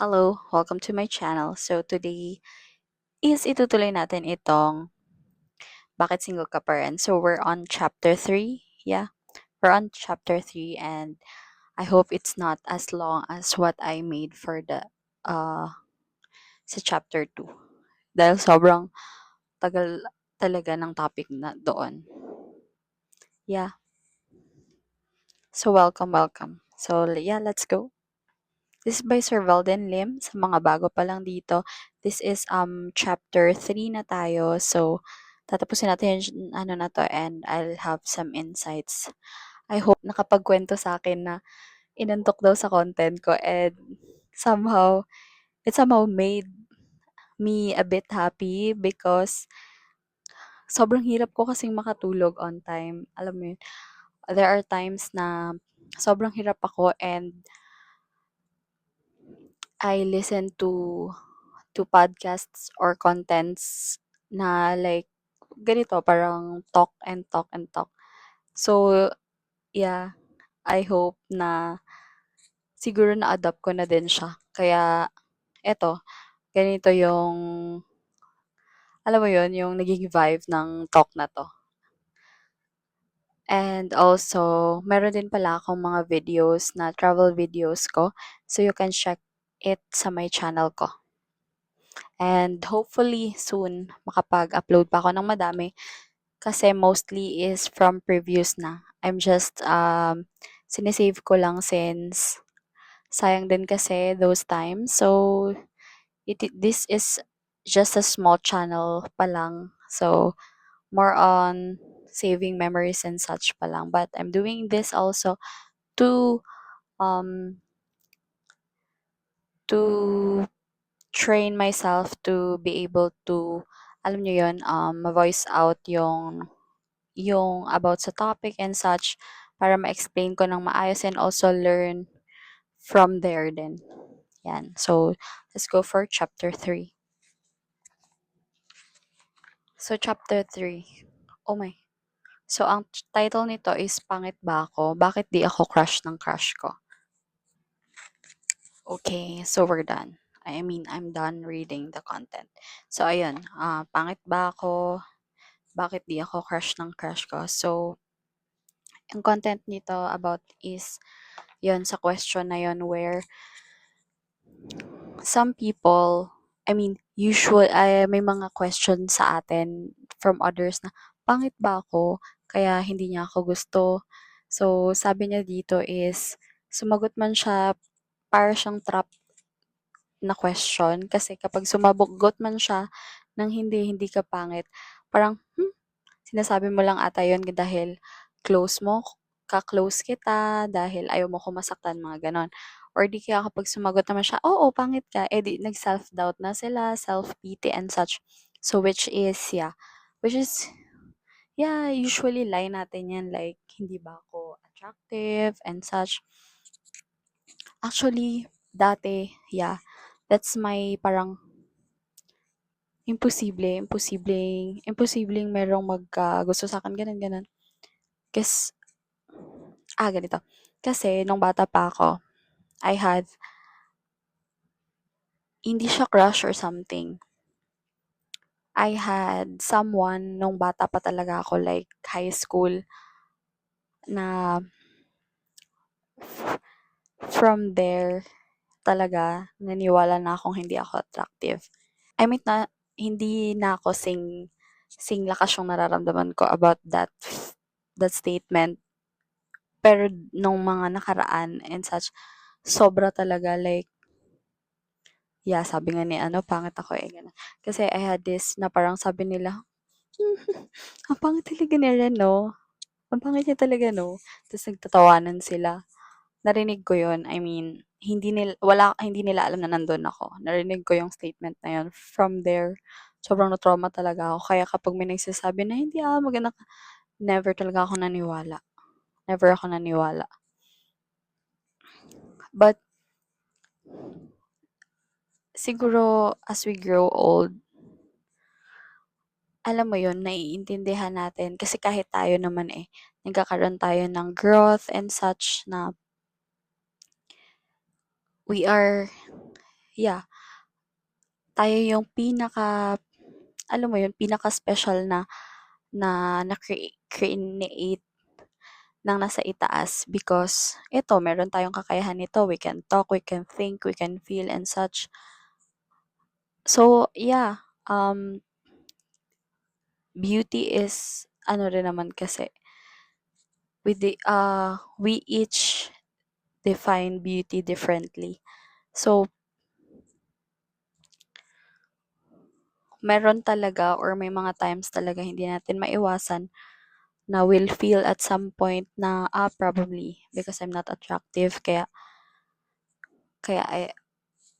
Hello, welcome to my channel. So today is itutuloy natin itong Bakit Single Ka Pa Rin. So we're on chapter 3. Yeah, we're on chapter 3 and I hope it's not as long as what I made for the uh sa chapter 2. Dahil sobrang tagal talaga ng topic na doon. Yeah. So welcome. So yeah, let's go. This is by Sir Velden Lim. Sa mga bago pa lang dito, this is chapter 3 na tayo. So tatapusin natin yung ano na to and I'll have some insights. I hope nakapagkwento sa akin na inantok daw sa content ko and somehow it somehow made me a bit happy because sobrang hirap ko kasing makatulog on time. Alam mo yun, there are times na sobrang hirap ako and I listen to podcasts or contents na like ganito, parang talk and talk and talk. So, yeah, I hope na siguro na-adapt ko na din siya. Kaya eto, ganito yung alam mo yun, yung naging vibe ng talk na 'to. And also, meron din pala akong mga videos na travel videos ko, so you can check it sa my channel ko. And hopefully soon makapag-upload pa ako ng madami kasi mostly is from previous na. I'm just sinisave ko lang since sayang din kasi those times. So this is just a small channel pa lang. So more on saving memories and such pa lang. But I'm doing this also to um to train myself to be able to alam niyo yun, voice out yung about sa topic and such para ma-explain ko ng maayos and also learn from there din. Yan. So, let's go for chapter 3. So, chapter 3. Oh my. So, ang title nito is Pangit Ba Ako? Bakit Di Ako Crush ng Crush Ko? Okay, so we're done. I mean, I'm done reading the content. So, ayun. Pangit ba ako? Bakit di ako crush ng crush ko? So, yung content nito about is yon sa question na yon where some people, I mean, may mga questions sa atin from others na, pangit ba ako? Kaya hindi niya ako gusto. So, sabi niya dito is, sumagot man siya, para siyang trap na question. Kasi kapag sumagot man siya ng hindi ka pangit, parang, sinasabi mo lang ata yun dahil close mo, ka-close kita, dahil ayaw mo ko masaktan, mga ganon. Or di kaya kapag sumagot naman siya, oo, pangit ka, eh di nag-self-doubt na sila, self-pity and such. So, which is, yeah, usually line natin yan, like, hindi ba ako attractive and such. Actually, dati, yeah, that's my parang imposibleng merong magkagusto sa'kin, gano'n. Kes ganito. Kasi nung bata pa ako, I had hindi siya crush or something. I had someone nung bata pa talaga ako, like high school, na from there talaga naniwala na akong hindi ako attractive. I mean na hindi na ako sing lakas yung nararamdaman ko about that statement. Pero nung mga nakaraan and such, sobra talaga, like, yeah, sabi nga ni ano, pangit ako eh, gano'n. Kasi I had this na parang sabi nila, ang pangit talaga ni Ren, no? Ang pangit niya talaga, no? Tapos nagtatawanan sila. Narinig ko yun. I mean, hindi nila alam na nandun ako. Narinig ko yung statement na yun. From there, sobrang na-trauma talaga ako. Kaya kapag may nagsasabi na hindi maganda ka, never talaga ako naniwala. Never ako naniwala. But, siguro, as we grow old, alam mo yun, naiintindihan natin. Kasi kahit tayo naman eh, nagkakaroon tayo ng growth and such na we are, yeah, tayo yung alam mo yun, pinaka-special na create ng nasa itaas because ito, meron tayong kakayahan nito. We can talk, we can think, we can feel and such. So, yeah, beauty is ano rin naman kasi we each define beauty differently. So, meron talaga or may mga times talaga hindi natin maiwasan na we'll feel at some point na probably because I'm not attractive kaya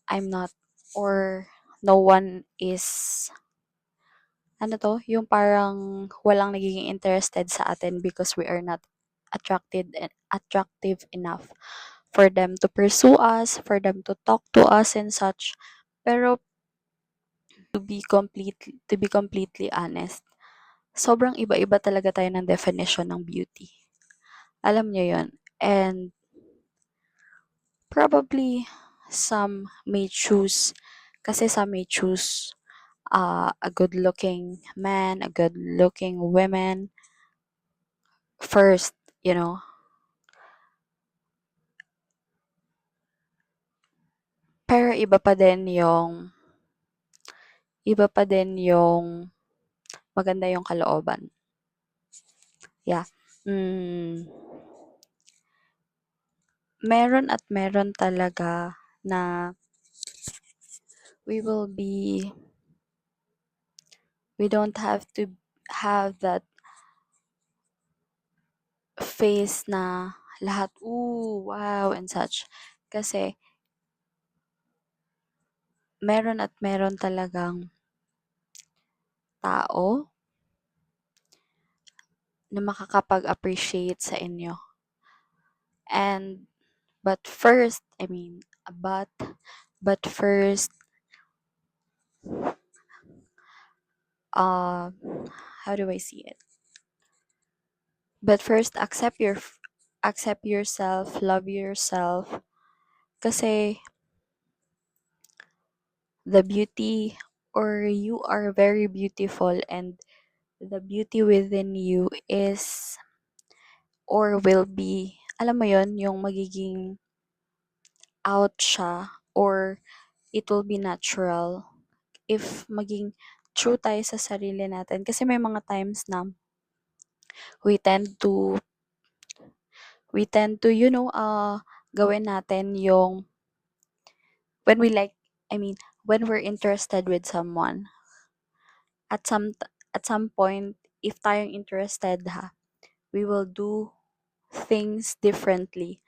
I'm not or no one is ano 'to, yung parang walang nagiging interested sa atin because we are not attractive enough for them to pursue us, for them to talk to us and such. Pero to be completely honest, sobrang iba-iba talaga tayo ng definition ng beauty. Alam niyo 'yun. And probably some may choose kasi some may choose a good-looking man, a good-looking woman first, you know. Pero iba pa din yung maganda yung kalooban. Yeah. Mm, meron at meron talaga na we will be we don't have to have that face na lahat, ooh, wow, and such. Kasi meron at meron talagang tao na makakapag-appreciate sa inyo. And but first, I mean, but first, uh, how do I see it? But first, accept yourself, love yourself, kasi the beauty or you are very beautiful and the beauty within you is or will be, alam mo yon yung magiging out siya or it will be natural if maging true tayo sa sarili natin. Kasi may mga times na we tend to, gawin natin yung, when we like, I mean, when we're interested with someone, at some point, if tayong interested we will do things differently.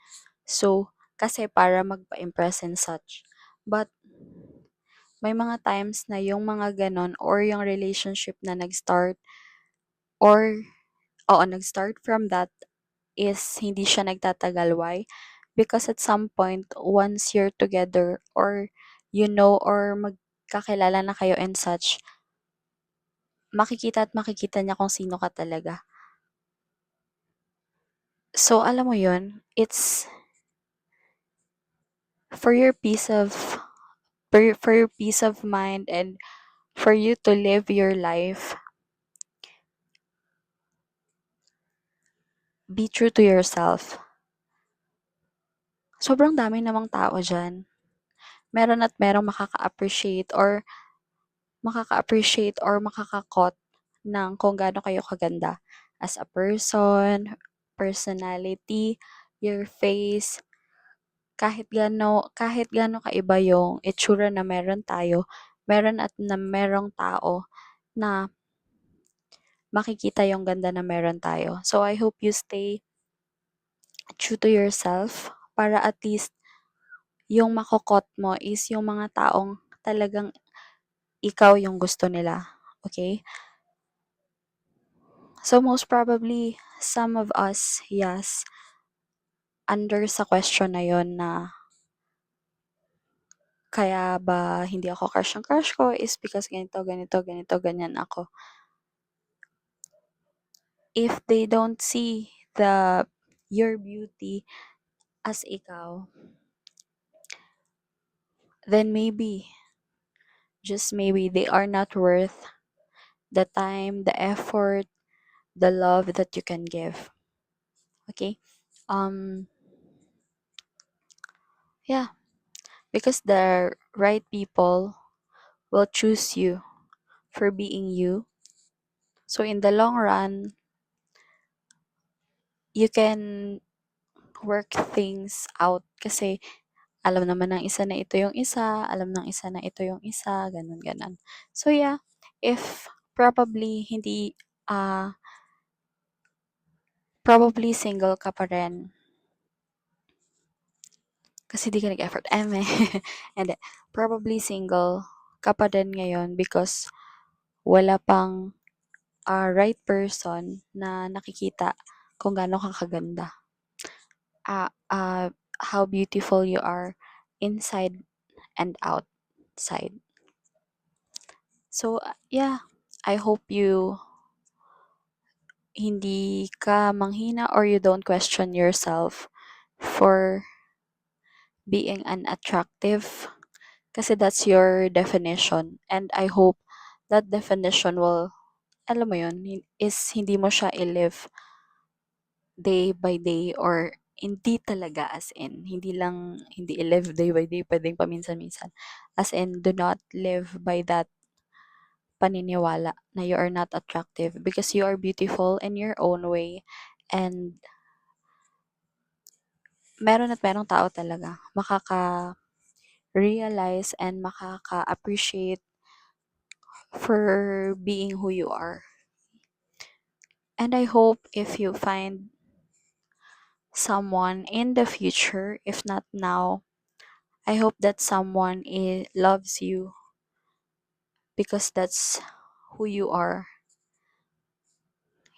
So, kasi para magpa-impress and such. But, may mga times na yung mga ganon or yung relationship na nag-start or, nag-start from that is hindi siya nagtatagal. Why? Because at some point, once you're together or or magkakilala na kayo and such, makikita at makikita niya kung sino ka talaga. So, alam mo yun, it's for your peace of for your peace of mind and for you to live your life, be true to yourself. Sobrang dami namang tao dyan. Meron at merong makaka-appreciate or makakakot ng kung gaano kayo kaganda as a person, personality, your face, kahit gaano kaiba yung itsura na meron tayo, meron at na merong tao na makikita yung ganda na meron tayo. So I hope you stay true to yourself para at least yung makokot mo is yung mga taong talagang ikaw yung gusto nila. Okay? So most probably, some of us, yes, under sa question na yon na kaya ba hindi ako crush ng crush ko is because ganito, ganito, ganito, ganyan ako. If they don't see your beauty as ikaw, then maybe, just maybe, they are not worth the time, the effort, the love that you can give. Okay? Um yeah, because the right people will choose you for being you. So in the long run, you can work things out kasi alam naman ng isa na ito yung isa, alam ng isa na ito yung isa, ganun, ganun. So yeah, if probably hindi, probably single ka pa rin kasi di ka nag-effort. Eme. Hindi. Probably single ka pa din ngayon because wala pang right person na nakikita kung gaano ka kaganda. How beautiful you are inside and outside. So, yeah, I hope you hindi ka manghina or you don't question yourself for being unattractive kasi that's your definition. And I hope that definition will, alam mo yun, is hindi mo siya i-live day by day or hindi talaga as in, hindi lang, hindi i-live day by day, pwedeng paminsan-minsan. As in, do not live by that paniniwala na you are not attractive because you are beautiful in your own way and meron at merong tao talaga makaka-realize and makaka-appreciate for being who you are. And I hope if you find someone in the future, if not now, I hope that someone loves you because that's who you are.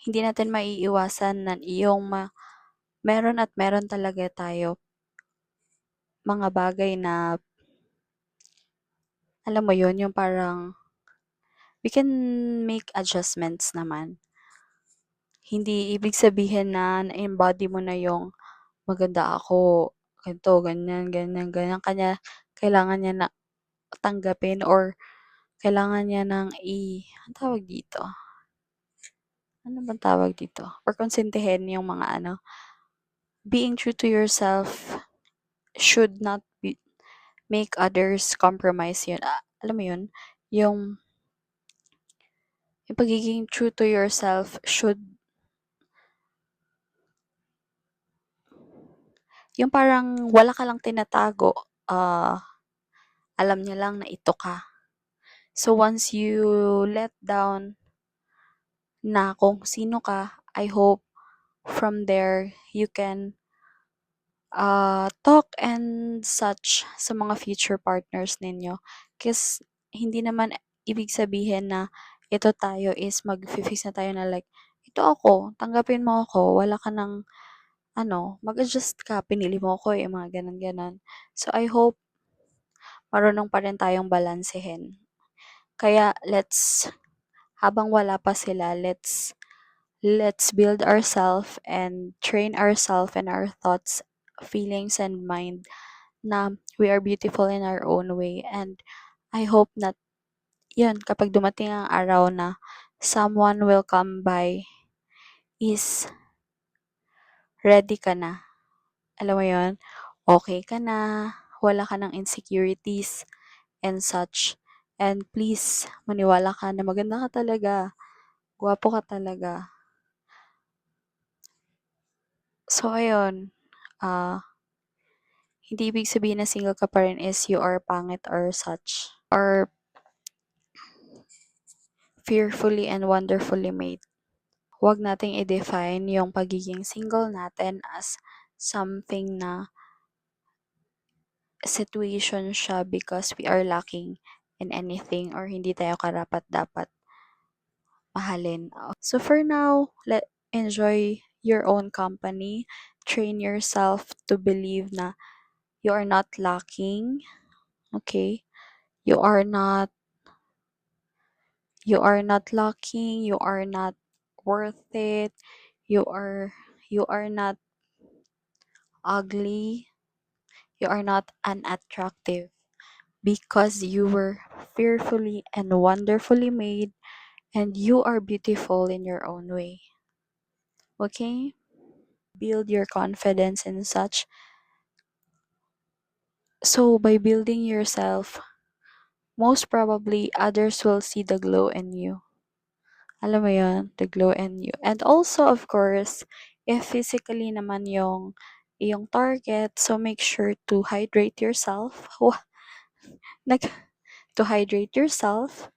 Hindi natin maiiwasan na meron at meron talaga tayo mga bagay na alam mo yon yung parang we can make adjustments naman. Hindi ibig sabihin na na-embody mo na yung maganda ako, ganito, ganyan, ganyan, ganyan. Kailangan niya na tanggapin or kailangan niya ng ang tawag dito? Ano bang tawag dito? Or konsintihin yung mga being true to yourself should not make others compromise yun. Alam mo yun? Yung, yung pagiging true to yourself should, yung parang wala ka lang tinatago. Alam niya lang na ito ka. So once you let down na kung sino ka, I hope from there you can talk and such sa mga future partners ninyo. Kasi hindi naman ibig sabihin na ito tayo is mag-fix na tayo na like, ito ako, tanggapin mo ako, wala ka ng mag-adjust ka, pinili mo ako eh, mga ganun-ganon. So I hope marunong pa rin tayong balansehin. Kaya habang wala pa sila, let's build ourselves and train ourselves and our thoughts, feelings, and mind na we are beautiful in our own way. And I hope that, yun, kapag dumating ang araw na someone will come by, is ready ka na. Alam mo yun? Okay ka na, wala ka ng insecurities and such. And please, maniwala ka na maganda ka talaga. Gwapo ka talaga. So, ayun. Hindi ibig sabihin na single ka pa rin is you are pangit or such. Or fearfully and wonderfully made. Huwag nating i-define yung pagiging single natin as something na situation siya because we are lacking in anything or hindi tayo karapat-dapat mahalin. So for now, enjoy your own company. Train yourself to believe na you are not lacking. Okay? You are not lacking, you are not worth it. You are not ugly. You are not unattractive because you were fearfully and wonderfully made, and you are beautiful in your own way. Okay? Build your confidence and such. So, by building yourself, most probably others will see the glow in you. Alam mo yon, the glow in you. And also, of course, if physically naman yung target, so make sure to hydrate yourself. Nag, to hydrate yourself.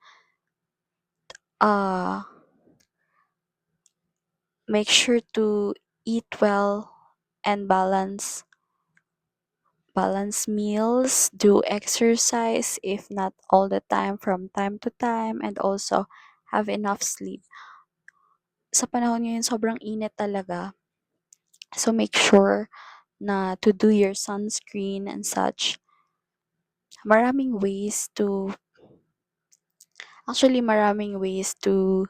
Uh, Make sure to eat well and balance meals, do exercise if not all the time, from time to time, and also have enough sleep. Sa panahon ngayon, sobrang init talaga. So make sure na to do your sunscreen and such. Maraming ways to maraming ways to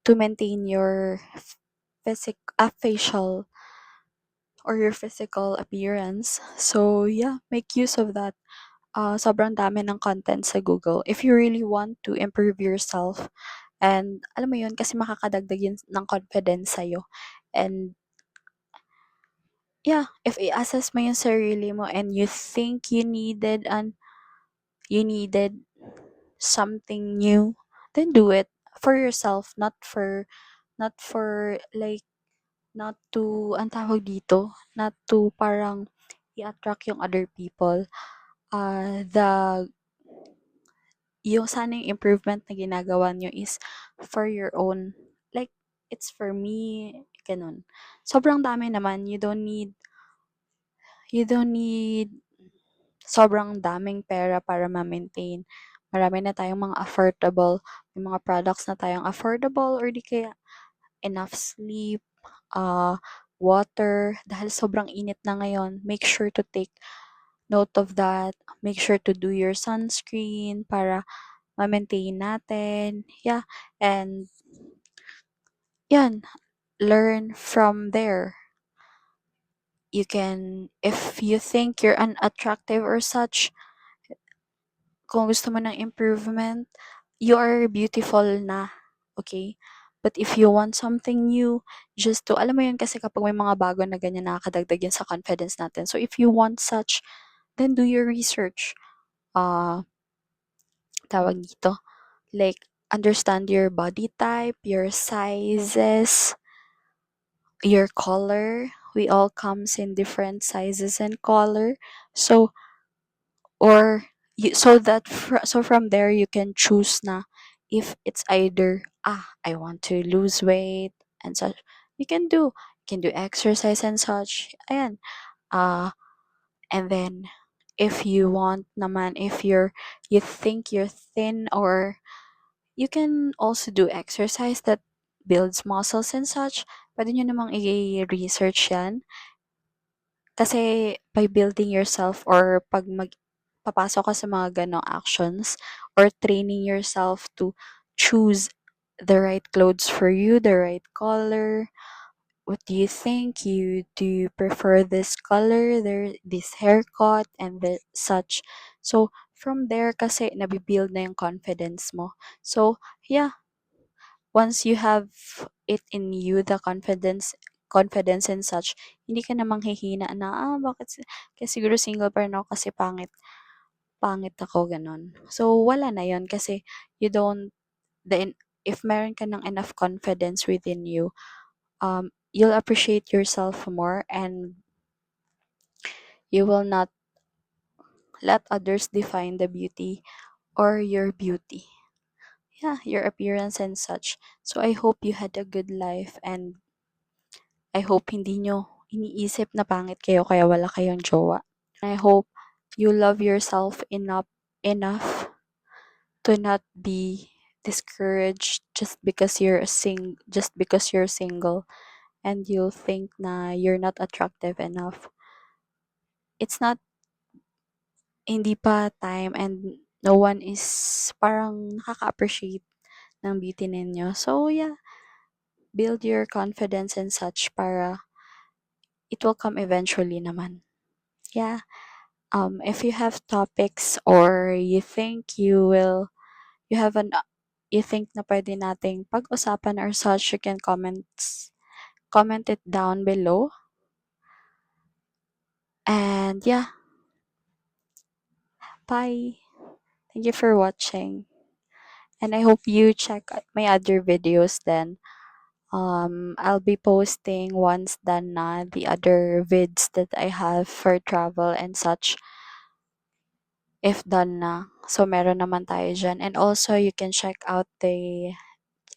maintain your facial or your physical appearance. So yeah, make use of that. Sobrang dami ng content sa Google. If you really want to improve yourself, and alam mo yun, kasi makakadagdag yun ng confidence sa'yo. And yeah, if i-assess mo yung sarili mo and you think you needed something new, then do it for yourself, not for like, not to, ang tawag dito, not to parang i-attract yung other people. The yung sana yung improvement na ginagawa niyo is for your own, like, it's for me, ganun. Sobrang dami naman, you don't need sobrang daming pera para ma-maintain. Marami na tayong mga affordable, may mga products na tayong affordable, or di kaya enough sleep, uh, water, dahil sobrang init na ngayon. Make sure to take note of that. Make sure to do your sunscreen para ma-maintain natin. Yeah. And yan, learn from there. You can, if you think you're unattractive or such, kung gusto mo ng improvement, you are beautiful na. Okay? But if you want something new, just to, alam mo yun, kasi kapag may mga bago na ganyan, nakakadagdag yun sa confidence natin. So if you want such, then do your research. Tawag dito, like, understand your body type, your sizes, your color. We all comes in different sizes and color. So, or so that so from there you can choose na if it's either, I want to lose weight and such, you can do exercise and such. Ayan. And then if you want naman, if you think you're thin, or you can also do exercise that builds muscles and such. Pwede nyo namang i-research yan. Kasi by building yourself, or pag papasok ka sa mga ganong actions, or training yourself to choose the right clothes for you, the right color. What do you think? Do you prefer this color, this haircut, and the such? So from there kasi nabibuild na yung confidence mo. So yeah, once you have it in you, the confidence and such, hindi ka na manghihina na, bakit, kasi siguro single pa rin ako kasi pangit ako, ganun. So, wala na yon, kasi you don't, if meron ka ng enough confidence within you, you'll appreciate yourself more, and you will not let others define the beauty or your beauty. Yeah, your appearance and such. So, I hope you had a good life, and I hope hindi nyo iniisip na pangit kayo kaya wala kayong jowa. I hope you love yourself enough to not be discouraged just because you're single, and you'll think na you're not attractive enough. It's not, hindi pa time, and no one is parang nakaka-appreciate ng beauty ninyo. So yeah, build your confidence and such para it will come eventually naman. Yeah. If you have topics or you have an you think na pwede nating pag-usapan or such, you can comment it down below. And yeah, bye. Thank you for watching. And I hope you check out my other videos then. I'll be posting once done na the other vids that I have for travel and such if done na. So meron naman tayo dyan. And also you can check out the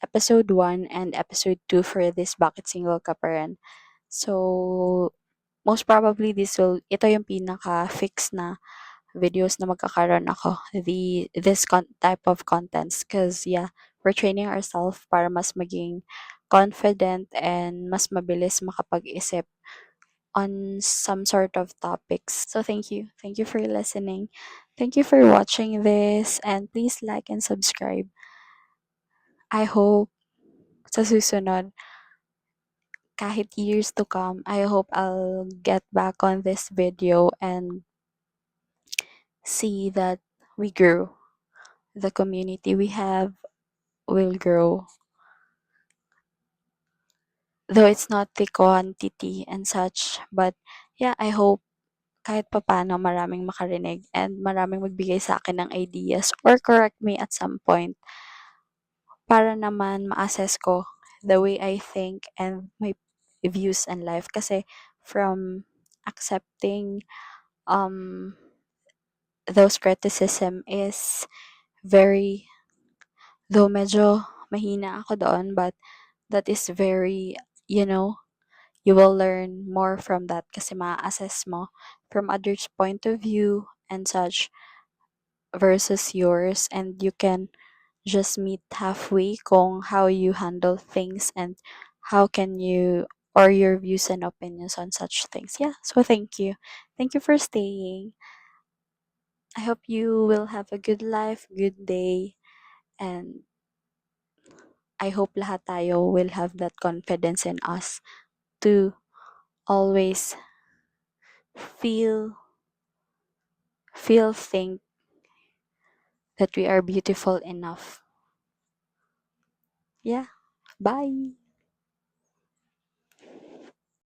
episode 1 and episode 2 for this Bakit Single Ka Pa Rin. So most probably ito yung pinaka-fix na videos na magkakaroon ako. Type of contents. Cause yeah, we're training ourselves para mas maging confident and mas mabilis makapag-isip on some sort of topics. So thank you. Thank you for listening. Thank you for watching this and please like and subscribe. I hope sa susunod, kahit years to come, I hope I'll get back on this video and see that we grew. The community we have will grow. Though it's not the quantity and such, but yeah, I hope kahit papano maraming makarinig and maraming magbigay sa akin ng ideas or correct me at some point para naman ma-assess ko the way I think and my views in life. Kasi from accepting um those criticism is very, though medyo mahina ako doon, but that is very, you know, you will learn more from that kasi ma-assess mo from others' point of view and such versus yours, and you can just meet halfway kung how you handle things and how can you or your views and opinions on such things. Yeah, so thank you. Thank you for staying. I hope you will have a good life, good day, and I hope lahat tayo will have that confidence in us to always feel think that we are beautiful enough. Yeah. Bye.